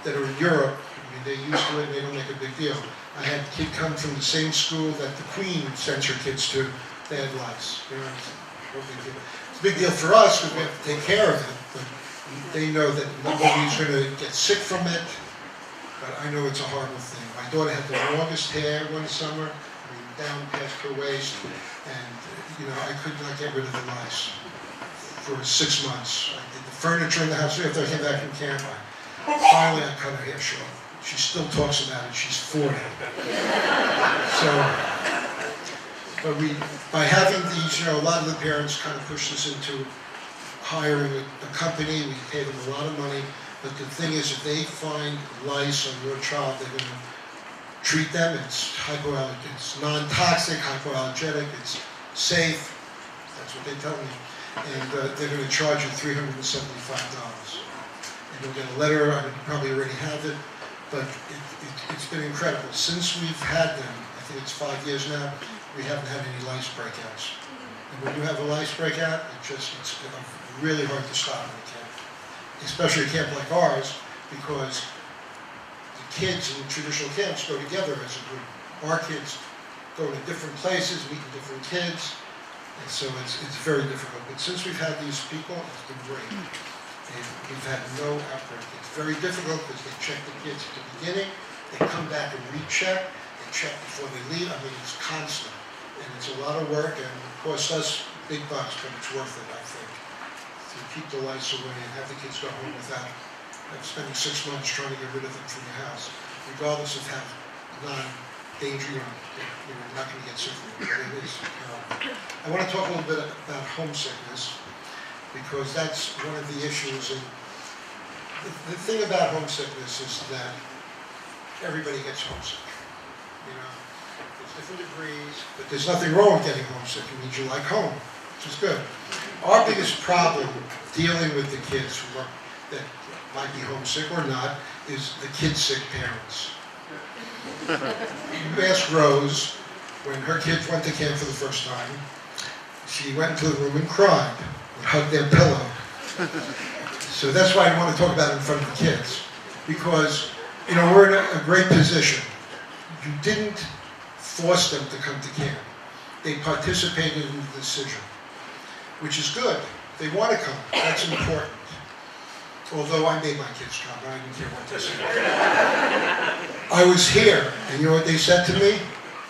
that are in Europe, they're used to it and they don't make a big deal. I had a kid come from the same school that the Queen sent her kids to. They had lice. No big deal. It's a big deal for us because we have to take care of it, but they know that nobody's going to get sick from it. But I know it's a horrible thing. My daughter had the longest hair one summer, down past her waist, and I could not get rid of the lice for 6 months. I did the furniture in the house after I came back from camp. Finally, I cut her hair short. She still talks about it. She's 40. So, but by having these, a lot of the parents kind of pushed us into hiring a company. We pay them a lot of money. But the thing is, if they find lice on your child, they're going to treat them. It's hypoallergenic. It's non-toxic, hypoallergenic. It's safe. That's what they tell me. And they're going to charge you $375. And you'll get a letter. I probably already have it. But it's been incredible. Since we've had them, I think it's 5 years now, we haven't had any lice breakouts. And when you have a lice breakout, it's really hard to stop in a camp. Especially a camp like ours, because the kids in traditional camps go together as a group. Our kids go to different places, meeting different kids, and so it's very difficult. But since we've had these people, it's been great. And we've had no outbreak. It's very difficult because they check the kids at the beginning, they come back and recheck, they check before they leave. I mean, it's constant. And it's a lot of work, and it costs us big bucks, but it's worth it, I think, to keep the lice away and have the kids go home without spending 6 months trying to get rid of them from your house, regardless of how non-dangerous you're not going to get sick from it. But it is. I want to talk a little bit about homesickness, because that's one of the issues. And the thing about homesickness is that everybody gets homesick. There's different degrees, but there's nothing wrong with getting homesick. It means you like home, which is good. Our biggest problem dealing with the kids that might be homesick or not, is the kid sick parents. You ask Rose, when her kids went to camp for the first time, she went into the room and cried, and hugged their pillow. So that's why I want to talk about it in front of the kids. Because, you know, we're in a great position. You didn't force them to come to camp. They participated in the decision, which is good. They want to come. That's important. Although I made my kids come, I didn't care what they said. I was here, and you know what they said to me?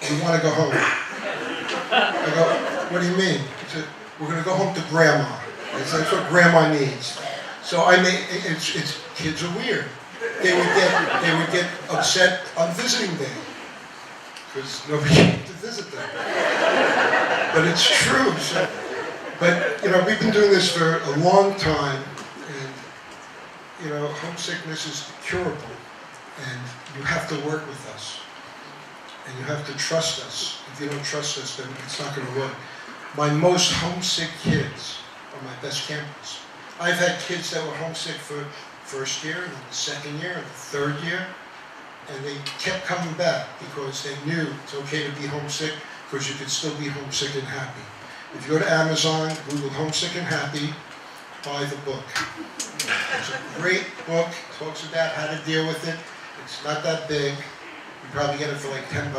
We want to go home. I go, what do you mean? He said, we're going to go home to Grandma. I said, that's what Grandma needs. So I made, it's kids are weird. They would get upset on visiting day because nobody came to visit them. But it's true. So, but you know, we've been doing this for a long time, and you know, homesickness is curable, and you have to work with us, and you have to trust us. If you don't trust us, then it's not going to work. My most homesick kids are my best campers. I've had kids that were homesick for first year, and then the second year, and the third year, and they kept coming back because they knew it's okay to be homesick because you could still be homesick and happy. If you go to Amazon, Google Homesick and Happy, buy the book. It's a great book, talks about how to deal with it. It's not that big. You probably get it for like $10,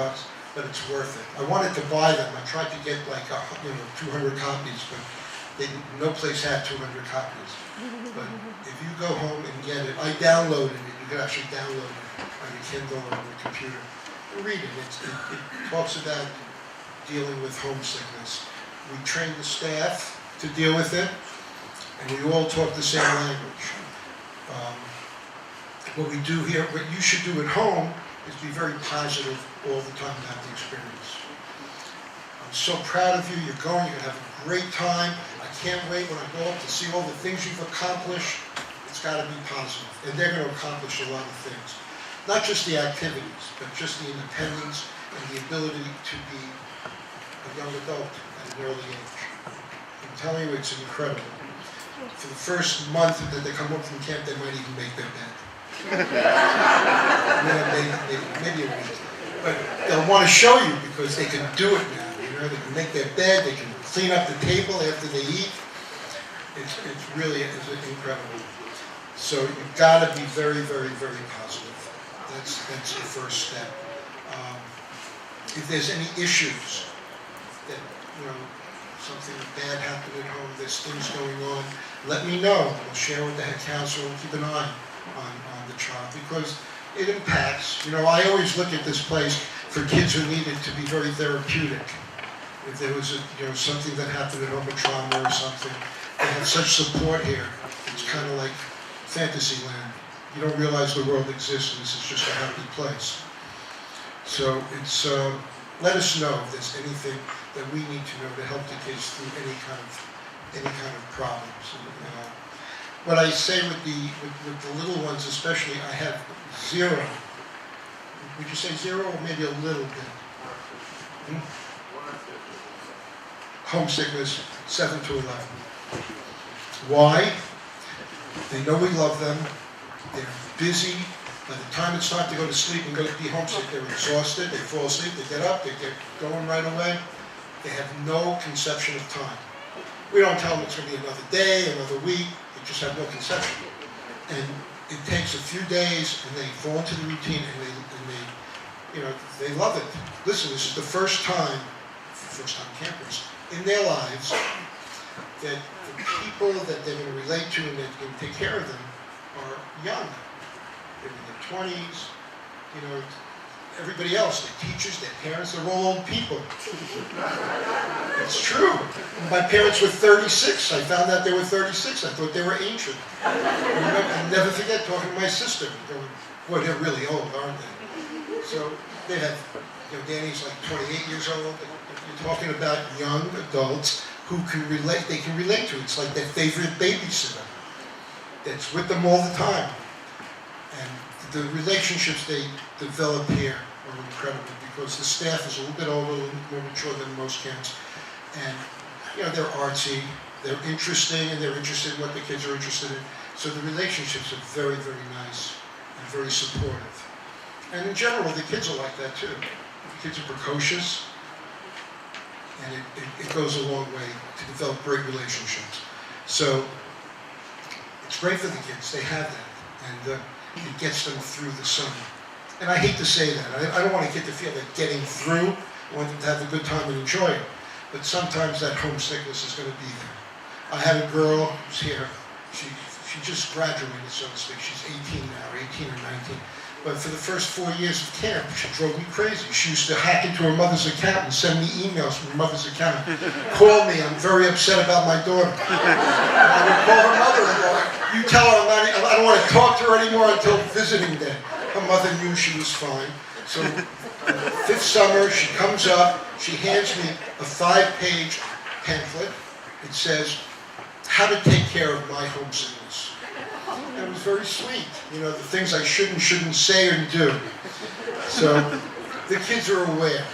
but it's worth it. I wanted to buy them. I tried to get like 200 copies, but no place had 200 copies. But if you go home and get it, I downloaded it. You can actually download it on your Kindle or on your computer and read it. It talks about dealing with homesickness. We train the staff to deal with it, and we all talk the same language. What we do here, what you should do at home, is be very positive all the time about the experience. I'm so proud of you. You're going. You're going to have a great time. I can't wait when I go up to see all the things you've accomplished. It's got to be positive. And they're going to accomplish a lot of things. Not just the activities, but just the independence and the ability to be a young adult at an early age. I'm telling you, it's incredible. For the first month that they come home from camp, they might even make their bed. Maybe a week. But they'll want to show you because they can do it now. You know, they can make their bed, they can clean up the table after they eat. It's really incredible. So you've got to be very, very, very positive. That's the first step. If there's any issues that, you know, something bad happened at home, there's things going on, let me know. We'll share with the head counselor and keep an eye on the child because it impacts. You know, I always look at this place for kids who need it to be very therapeutic. If there was something that happened at home, a trauma or something, they have such support here. It's kind of like fantasy land. You don't realize the world exists and this is just a happy place. So it's, let us know if there's anything that we need to know to help the kids through any kind of problems. And, what I say with the little ones especially, I have 0. Would you say 0 or maybe a little bit? Homesickness, 7 to 11. Why? They know we love them. They're busy. By the time it's time to go to sleep and go to be homesick, they're exhausted. They fall asleep. They get up. They get going right away. They have no conception of time. We don't tell them it's going to be another day, another week. They just have no conception. And it takes a few days, and they fall into the routine, and they love it. Listen, this is the first time campers in their lives that the people that they're going to relate to and that can take care of them are young. They're in their 20s, you know, everybody else, their teachers, their parents, they're all old people. It's true. My parents were 36. I found out they were 36. I thought they were ancient. I'll never forget talking to my sister, going, boy, they're really old, aren't they? So they have, Danny's like 28 years old. You're talking about young adults who can relate, they can relate to it. It's like their favorite babysitter that's with them all the time. And the relationships they develop here are incredible because the staff is a little bit older, a little more mature than most camps. And, they're artsy, they're interesting, and they're interested in what the kids are interested in. So the relationships are very, very nice and very supportive. And in general, the kids are like that too. The kids are precocious, and it goes a long way to develop great relationships. So it's great for the kids, they have that, and it gets them through the summer. And I hate to say that, I don't want a kid to feel that getting through, I want them to have a good time and enjoy it. But sometimes that homesickness is going to be there. I had a girl who's here, she just graduated, so to speak, she's 18 now, 18 or 19. But for the first 4 years of camp, she drove me crazy. She used to hack into her mother's account and send me emails from her mother's account. Call me, I'm very upset about my daughter. And I would call her mother-in-law. You tell her I don't want to talk to her anymore until visiting day. Her mother knew she was fine. So, fifth summer, she comes up, she hands me a 5-page pamphlet. It says, how to take care of my homesickness. And it was very sweet, you know, the things I shouldn't say or do. So the kids are aware,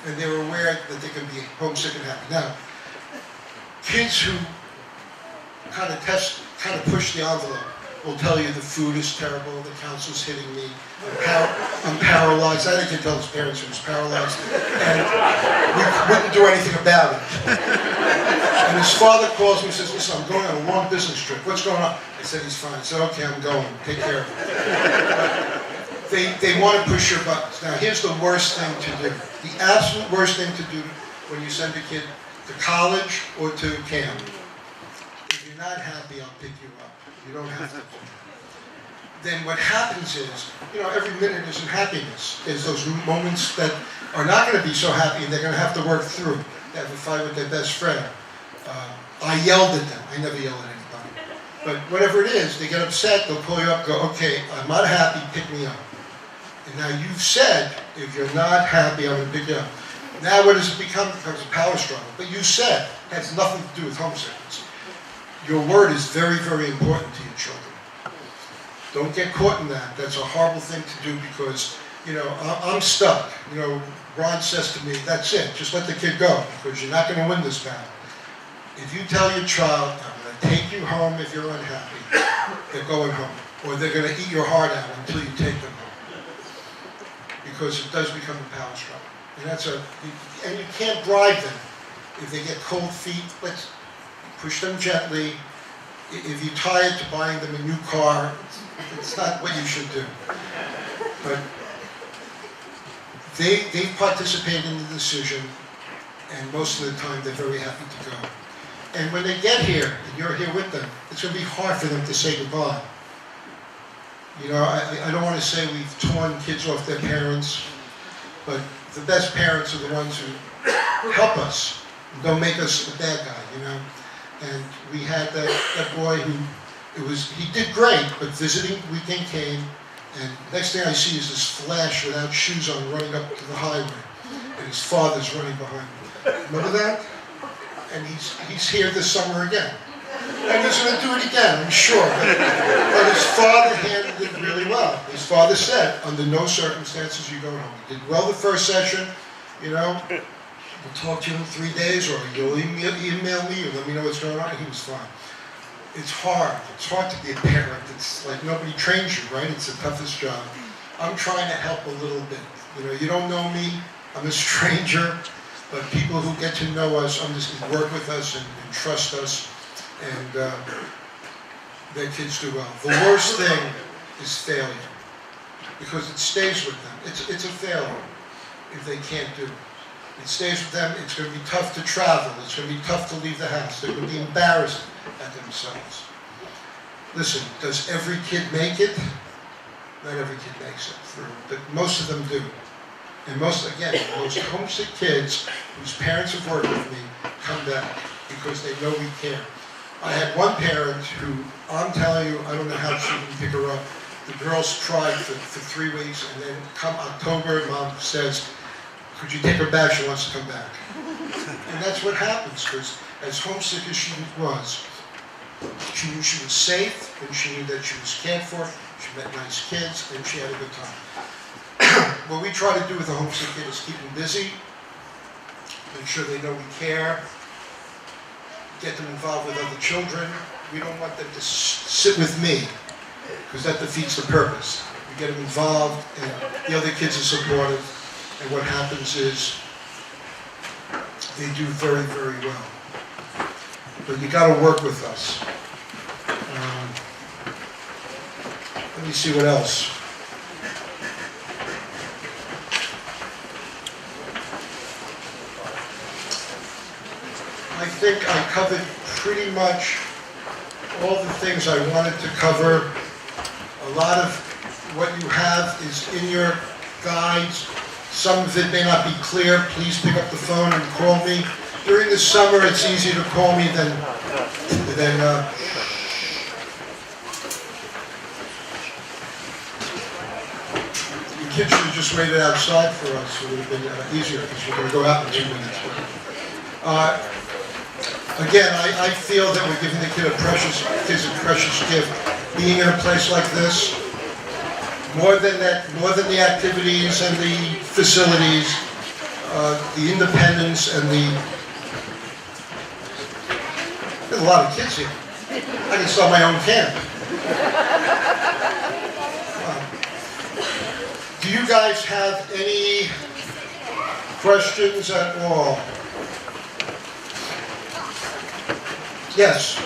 and they're aware that they can be homesick and happy. Now, kids who kind of push the envelope will tell you the food is terrible, the counselor's hitting me, I'm paralyzed. I can tell his parents he was paralyzed, and we wouldn't do anything about it. And his father calls me and says, listen, I'm going on a long business trip. What's going on? I said, he's fine. I said, okay, I'm going. Take care of him. They want to push your buttons. Now, here's the worst thing to do. The absolute worst thing to do when you send a kid to college or to camp. If you're not happy, I'll pick you up. You don't have to. Then what happens is, you know, every minute isn't happiness. There's those moments that are not going to be so happy and they're going to have to work through. They have a fight with their best friend. I yelled at them. I never yell at anybody. But whatever it is, they get upset, they'll pull you up, go, okay, I'm not happy, pick me up. And now you've said, if you're not happy, I'm going to pick you up. Now what does it become? It becomes a power struggle. But you said, it has nothing to do with homesickness. Your word is very, very important to your children. Don't get caught in that. That's a horrible thing to do because, you know, I'm stuck. You know, Ron says to me, that's it, just let the kid go because you're not going to win this battle. If you tell your child, I'm going to take you home if you're unhappy, they're going home. Or they're going to eat your heart out until you take them home. Because it does become a power struggle. And and you can't bribe them. If they get cold feet, let's push them gently. If you tie it to buying them a new car, it's not what you should do. But they participate in the decision, and most of the time they're very happy to go. And when they get here, and you're here with them, it's going to be hard for them to say goodbye. You know, I don't want to say we've torn kids off their parents, but the best parents are the ones who help us, and don't make us the bad guy, you know. And we had that boy who, he did great, but visiting weekend came, and next thing I see is this flash without shoes on running up to the highway, and his father's running behind him. Remember that? And he's here this summer again. And he's going to do it again, I'm sure. But his father handled it really well. His father said, under no circumstances you go home. He did well the first session, you know. We'll talk to you in 3 days, or you'll email me, or let me know what's going on. And he was fine. It's hard. It's hard to be a parent. It's like nobody trains you, right? It's the toughest job. I'm trying to help a little bit. You know, you don't know me. I'm a stranger. But people who get to know us, work with us and trust us, and their kids do well. The worst thing is failure, because it stays with them. It's a failure if they can't do it. It stays with them. It's going to be tough to travel. It's going to be tough to leave the house. They're going to be embarrassed at themselves. Listen, does every kid make it? Not every kid makes it through, but most of them do. And most homesick kids whose parents have worked with me come back because they know we care. I had one parent who, I'm telling you, I don't know how she can pick her up. The girls tried for 3 weeks, and then come October, Mom says, could you take her back? She wants to come back. And that's what happens, because as homesick as she was, she knew she was safe, and she knew that she was cared for, she met nice kids, and she had a good time. What we try to do with a homesick kid is keep them busy, make sure they know we care, get them involved with other children, we don't want them to sit with me, because that defeats the purpose. We get them involved, and the other kids are supportive, and what happens is they do very, very well. But you got to work with us. Let me see what else. I think I covered pretty much all the things I wanted to cover. A lot of what you have is in your guides. Some of it may not be clear. Please pick up the phone and call me. During the summer, it's easier to call me than the kids should have just waited outside for us. It would have been easier because we're going to go out in 2 minutes. Again, I feel that we're giving the kids a precious gift. Being in a place like this, more than the activities and the facilities, the independence and there's a lot of kids here. I can start my own camp. Do you guys have any questions at all? Yes.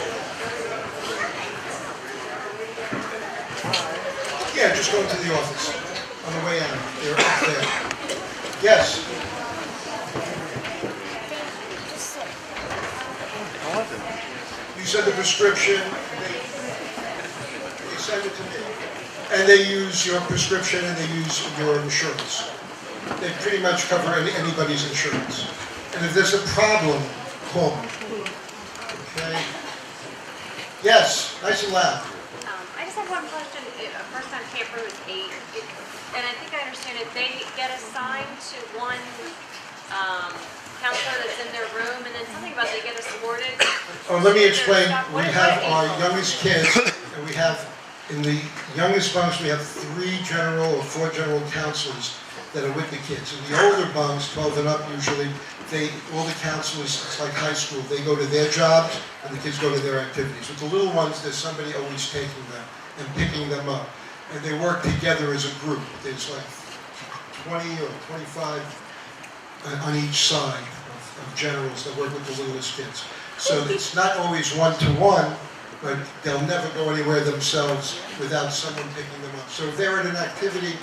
Yeah, just go into the office on the way out. They're up there. Yes. You said the prescription. They send it to me, and they use your prescription and they use your insurance. They pretty much cover anybody's insurance. And if there's a problem, call me. Okay. Yes, nice and loud. I just have one question. A first-time camper is 8, and I think I understand it. They get assigned to one counselor that's in their room, and then something about they get escorted. Oh, let me explain. We have our youngest kids, and we have, in the youngest bunks, we have 3 general or 4 general counselors that are with the kids. In the older bunks, 12 and up usually, all the counselors, it's like high school, they go to their jobs and the kids go to their activities. With the little ones, there's somebody always taking them and picking them up. And they work together as a group. There's like 20 or 25 on each side of generals that work with the littlest kids. So it's not always one-to-one, but they'll never go anywhere themselves without someone picking them up. So if they're at an activity,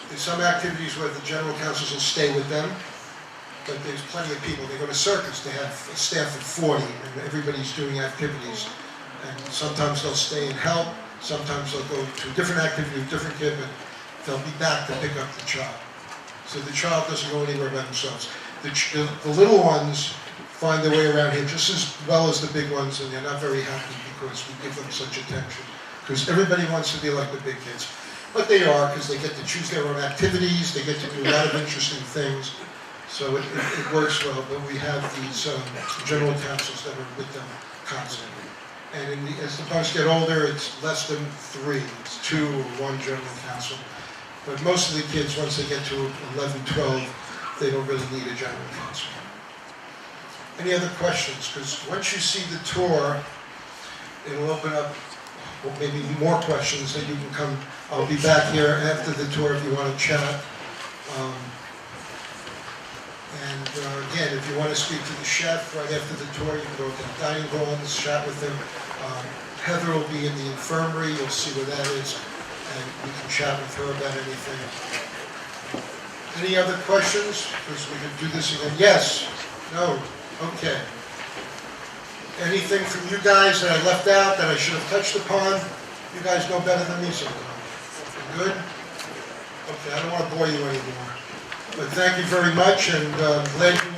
there's some activities where the general counselors will stay with them, but there's plenty of people. They go to circus, they have a staff of 40, and everybody's doing activities. And sometimes they'll stay and help, sometimes they'll go to a different activity with a different kid, but they'll be back to pick up the child. So the child doesn't go anywhere by themselves. The little ones find their way around here just as well as the big ones, and they're not very happy because we give them such attention. Because everybody wants to be like the big kids. But they are, because they get to choose their own activities, they get to do a lot of interesting things. So it works well, but we have these general counsels that are with them constantly. And as the bunks get older, it's less than 3. It's 2 or 1 general counsel. But most of the kids, once they get to 11, 12, they don't really need a general counsel. Any other questions? Because once you see the tour, it'll open up maybe more questions that you can come. I'll be back here after the tour if you want to chat. Again, if you want to speak to the chef right after the tour, you can go to the dining hall and chat with him. Heather will be in the infirmary. You'll see where that is, and we can chat with her about anything. Any other questions? Because we can do this again. Yes? No? Okay. Anything from you guys that I left out that I should have touched upon? You guys know better than me sometimes. Good? Okay, I don't want to bore you anymore. But thank you very much, and glad you